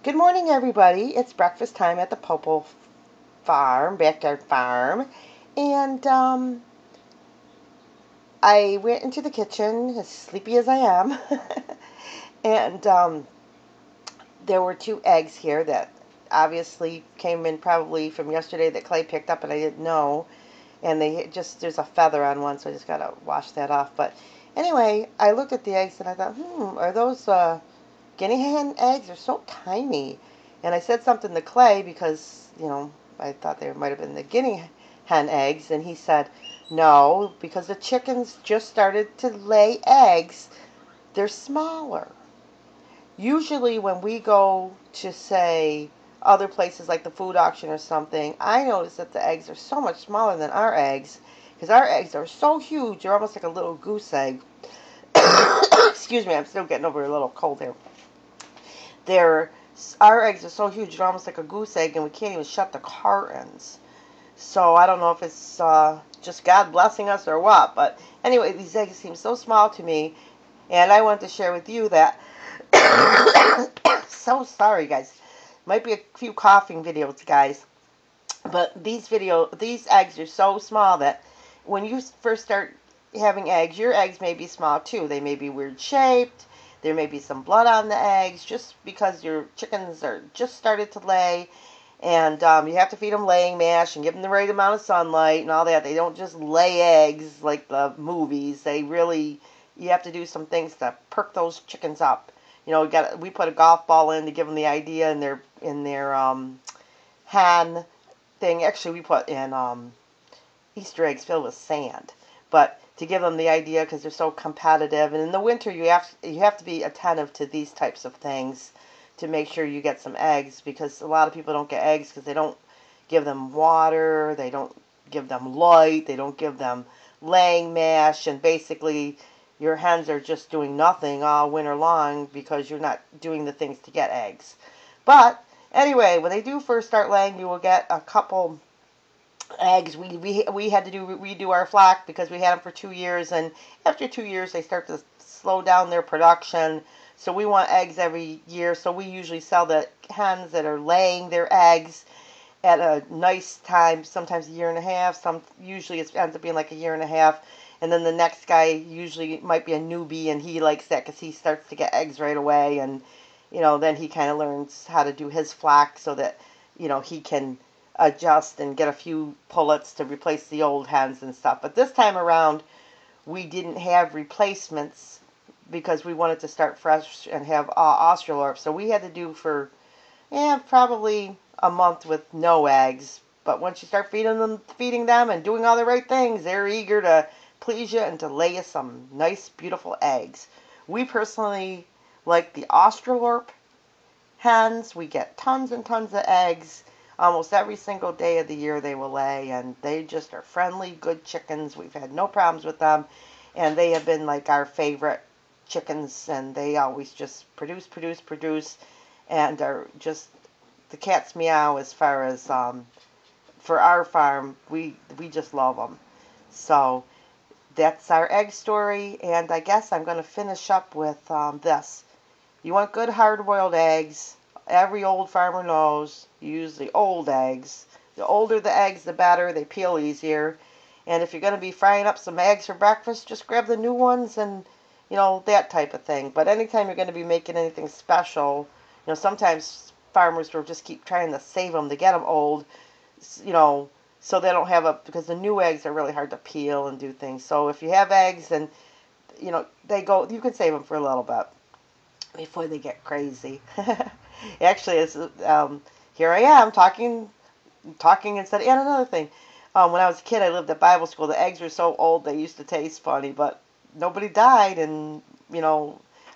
Good morning, everybody. It's breakfast time at the Popo Farm, backyard farm. And I went into the kitchen, as sleepy as I am. and there were two eggs here that obviously came in probably from yesterday that Clay picked up and I didn't know. And there's a feather on one, so I just got to wash that off. But anyway, I looked at the eggs and I thought, are those guinea hen eggs? Are so tiny. And I said something to Clay because, I thought they might have been the guinea hen eggs. And he said, no, because the chickens just started to lay eggs. They're smaller. Usually when we go to, say, other places like the food auction or something, I notice that the eggs are so much smaller than our eggs. Because our eggs are so huge, they're almost like a little goose egg. Excuse me, I'm still getting over a little cold here. They're Our eggs are so huge, they're almost like a goose egg, and we can't even shut the cartons. So I don't know if it's just God blessing us or what. But anyway, these eggs seem so small to me, and I want to share with you that. So sorry, guys. Might be a few coughing videos, guys. But these eggs are so small that when you first start having eggs, your eggs may be small too. They may be weird shaped. There may be some blood on the eggs just because your chickens are just started to lay. And you have to feed them laying mash and give them the right amount of sunlight and all that. They don't just lay eggs like the movies. You have to do some things to perk those chickens up. We put a golf ball in to give them the idea in their hen thing. Actually, we put in Easter eggs filled with sand, but to give them the idea because they're so competitive. And in the winter, you have to be attentive to these types of things to make sure you get some eggs, because a lot of people don't get eggs because they don't give them water, they don't give them light, they don't give them laying mash, and basically your hens are just doing nothing all winter long because you're not doing the things to get eggs. But anyway, when they do first start laying, you will get a couple eggs. We had to redo our flock because we had them for 2 years, and after 2 years they start to slow down their production. So we want eggs every year. So we usually sell the hens that are laying their eggs at a nice time, sometimes a year and a half. Usually it ends up being like a year and a half. And then the next guy usually might be a newbie, and he likes that because he starts to get eggs right away. And then he kind of learns how to do his flock so that he can adjust and get a few pullets to replace the old hens and stuff. But this time around, we didn't have replacements because we wanted to start fresh and have Australorp. So we had to do for probably a month with no eggs. But once you start feeding them and doing all the right things, they're eager to please you and to lay you some nice, beautiful eggs. We personally like the Australorp hens. We get tons and tons of eggs. Almost every single day of the year they will lay, and they just are friendly, good chickens. We've had no problems with them, and they have been like our favorite chickens, and they always just produce, and are just the cat's meow as far as for our farm. We just love them. So that's our egg story, and I guess I'm going to finish up with this. You want good hard-boiled eggs. Every old farmer knows you use the old eggs. The older the eggs, the better. They peel easier. And if you're going to be frying up some eggs for breakfast, just grab the new ones and, that type of thing. But anytime you're going to be making anything special, sometimes farmers will just keep trying to save them to get them old, so they don't because the new eggs are really hard to peel and do things. So if you have eggs and, you can save them for a little bit before they get crazy. Actually, here I am talking instead. And another thing, when I was a kid, I lived at Bible school. The eggs were so old they used to taste funny, but nobody died. And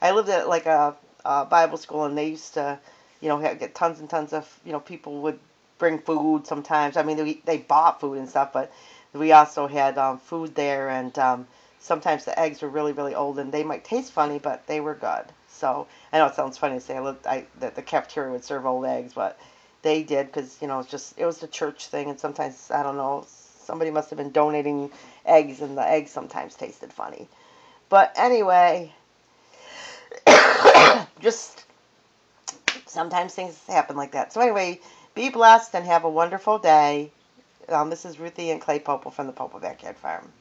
I lived at like a Bible school, and they used to, get tons and tons of, people would bring food sometimes. I mean, they bought food and stuff, but we also had food there, and sometimes the eggs were really, really old, and they might taste funny, but they were good. So I know it sounds funny to say that the cafeteria would serve old eggs, but they did because it was the church thing, and sometimes I don't know, somebody must have been donating eggs, and the eggs sometimes tasted funny. But anyway, just Sometimes things happen like that. So anyway, be blessed and have a wonderful day. This is Ruthie and Clay Popel from the Popel Backyard Farm.